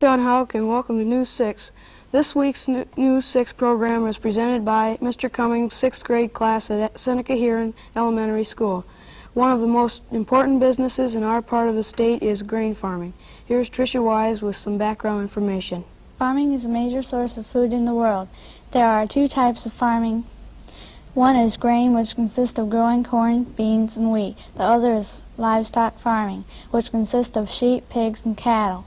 John Houck and welcome to News 6. This week's News 6 program is presented by Mr. Cummings' 6th grade class at Seneca Huron Elementary School. One of the most important businesses in our part of the state is grain farming. Here's Tricia Wise with some background information. Farming is a major source of food in the world. There are two types of farming. One is grain, which consists of growing corn, beans, and wheat. The other is livestock farming, which consists of sheep, pigs, and cattle.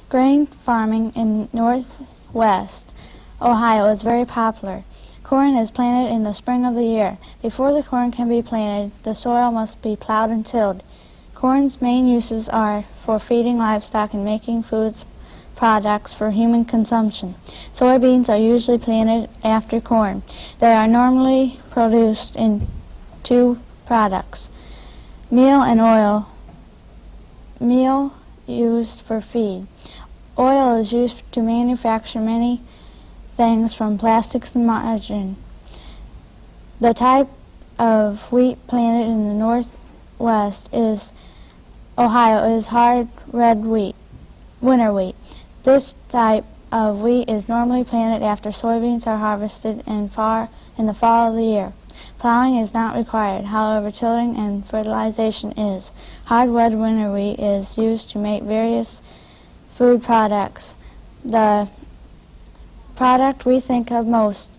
Grain farming in northwest Ohio is very popular. Corn is planted in the spring of the year. Before the corn can be planted, the soil must be plowed and tilled. Corn's main uses are for feeding livestock and making food products for human consumption. Soybeans are usually planted after corn. They are normally produced in two products, meal and oil. Meal used for feed. Oil is used to manufacture many things from plastics and margarine. The type of wheat planted in the northwest is Ohio is hard red wheat, winter wheat. This type of wheat is normally planted after soybeans are harvested in the fall of the year. Plowing is not required, however tilling and fertilization is. Hard red winter wheat is used to make various food products. The product we think of most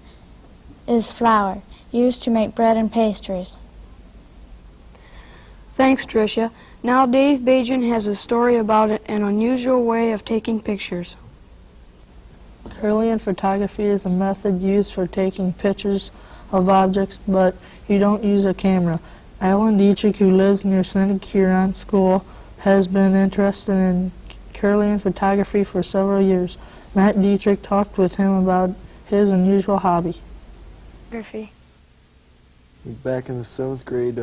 is flour, used to make bread and pastries. Thanks, Tricia. Now Dave Bajan has a story about an unusual way of taking pictures. Kirlian photography is a method used for taking pictures of objects, but you don't use a camera. Alan Dietrich, who lives near Seneca Huron School, has been interested in Kirlian photography for several years. Matt Dietrich talked with him about his unusual hobby. Back in the 7th grade,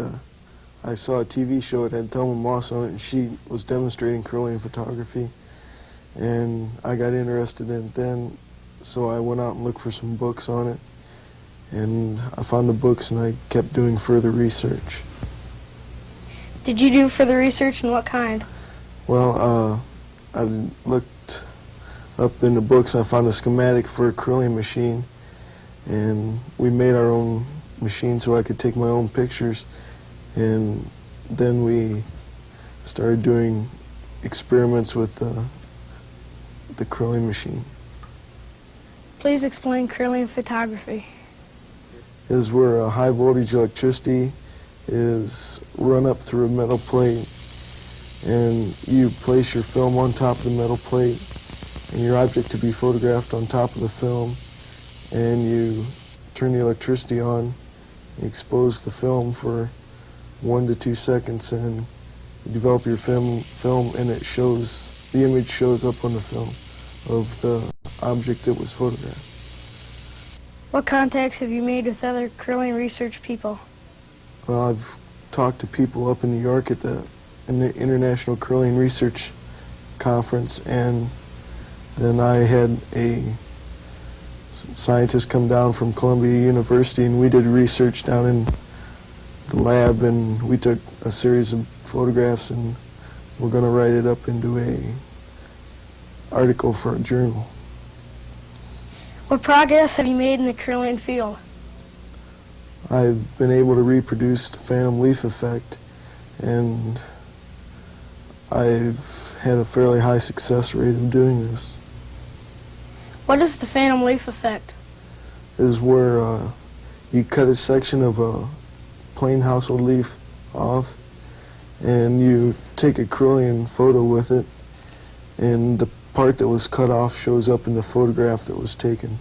I saw a TV show. It had Thelma Moss on it, and she was demonstrating Kirlian photography. And I got interested in it then, so I went out and looked for some books on it. And I found the books, and I kept doing further research. Did you do further research, and what kind? Well, I looked up in the books, and I found a schematic for a Kirlian machine. And we made our own machine so I could take my own pictures. And then we started doing experiments with the Kirlian machine. Please explain Kirlian photography. Is where a high voltage electricity is run up through a metal plate, and you place your film on top of the metal plate and your object to be photographed on top of the film, and you turn the electricity on, you expose the film for 1 to 2 seconds, and you develop your film and the image shows up on the film of the object that was photographed. What contacts have you made with other Kirlian research people? Well, I've talked to people up in New York in the International Kirlian Research Conference, and then I had a scientist come down from Columbia University, and we did research down in the lab, and we took a series of photographs, and we're going to write it up into an article for a journal. What progress have you made in the Kirlian field? I've been able to reproduce the phantom leaf effect, and I've had a fairly high success rate in doing this. What is the phantom leaf effect? It is where you cut a section of a plain household leaf off, and you take a Kirlian photo with it, and the part that was cut off shows up in the photograph that was taken.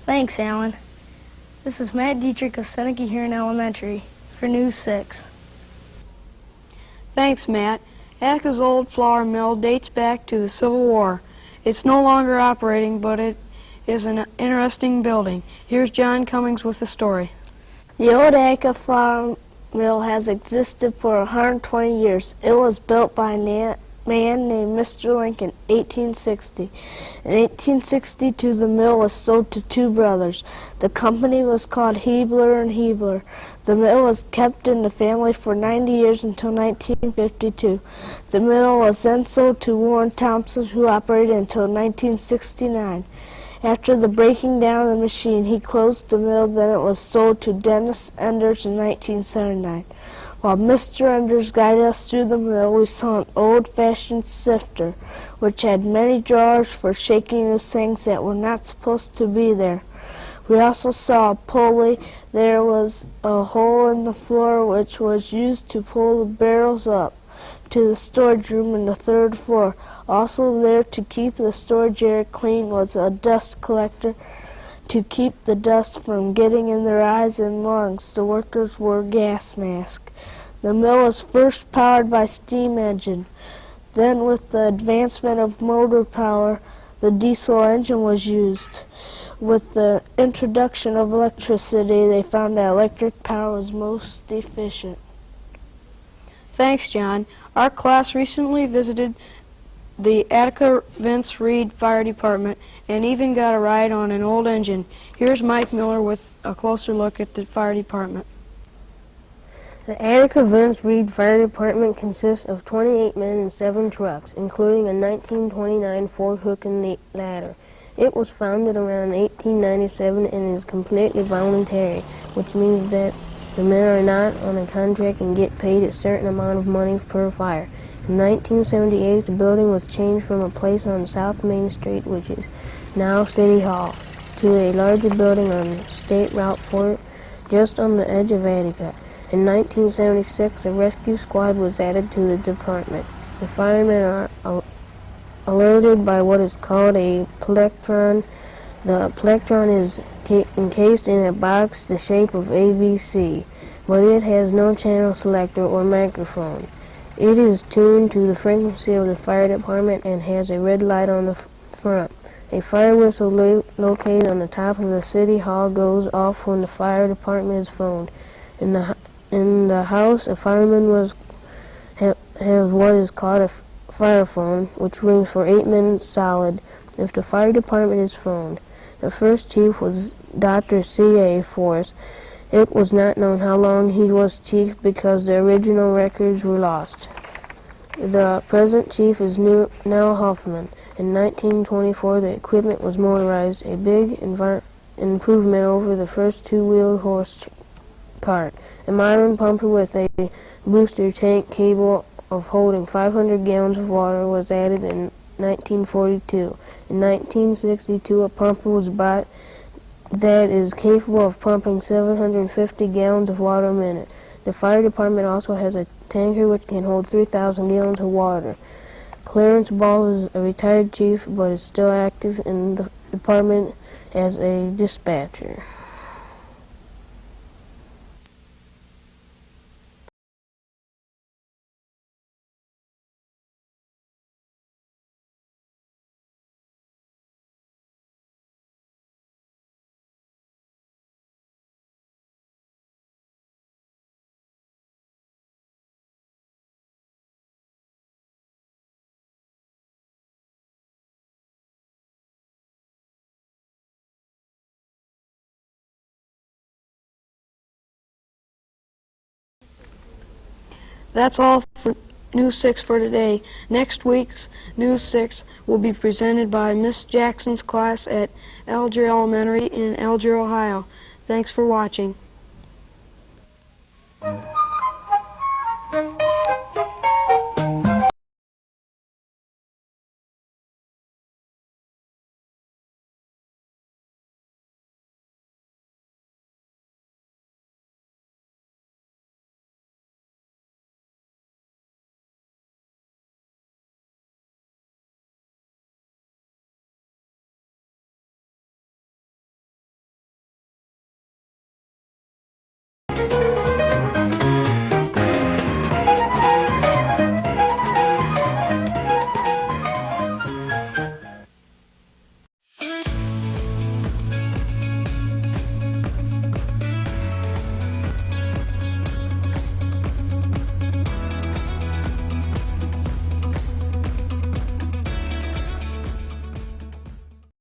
Thanks, Alan. This is Matt Dietrich of Seneca Huron Elementary for News 6. Thanks, Matt. Attica's old flour mill dates back to the Civil War. It's no longer operating, but it is an interesting building. Here's John Cummings with the story. The old Attica flour mill has existed for 120 years. It was built by man named Mr. Lincoln, 1860. In 1862, the mill was sold to two brothers. The company was called Hebler and Hebler. The mill was kept in the family for 90 years until 1952. The mill was then sold to Warren Thompson, who operated until 1969. After the breaking down of the machine, he closed the mill. Then it was sold to Dennis Enders in 1979. While Mr. Enders guided us through the mill, we saw an old-fashioned sifter, which had many drawers for shaking those things that were not supposed to be there. We also saw a pulley. There was a hole in the floor which was used to pull the barrels up to the storage room in the third floor. Also there to keep the storage area clean was a dust collector to keep the dust from getting in their eyes and lungs. The workers wore gas masks. The mill was first powered by steam engine. Then with the advancement of motor power, the diesel engine was used. With the introduction of electricity, they found that electric power was most efficient. Thanks, John. Our class recently visited the Attica Vince Reed Fire Department and even got a ride on an old engine. Here's Mike Miller with a closer look at the fire department. The Attica Vince Reed Fire Department consists of 28 men and 7 trucks, including a 1929 Ford hook and ladder. It was founded around 1897 and is completely voluntary, which means that the men are not on a contract and get paid a certain amount of money per fire. In 1978, the building was changed from a place on South Main Street, which is now City Hall, to a larger building on State Route 4, just on the edge of Attica. In 1976, a rescue squad was added to the department. The firemen are alerted by what is called a plectron. The plectron is encased in a box the shape of ABC, but it has no channel selector or microphone. It is tuned to the frequency of the fire department and has a red light on the front. A fire whistle located on the top of the city hall goes off when the fire department is phoned. In the house, a fireman has what is called a fire phone, which rings for 8 minutes solid if the fire department is phoned. The first chief was Dr. C.A. Force. It was not known how long he was chief because the original records were lost. The present chief is Nell Hoffman. In 1924, the equipment was motorized, a big improvement over the first two-wheeled horse cart. A modern pumper with a booster tank capable of holding 500 gallons of water was added in 1942. In 1962, a pumper was bought that is capable of pumping 750 gallons of water a minute. The fire department also has a tanker which can hold 3,000 gallons of water. Clarence Ball is a retired chief but is still active in the department as a dispatcher. That's all for News 6 for today. Next week's News 6 will be presented by Miss Jackson's class at Alger Elementary in Alger, Ohio. Thanks for watching.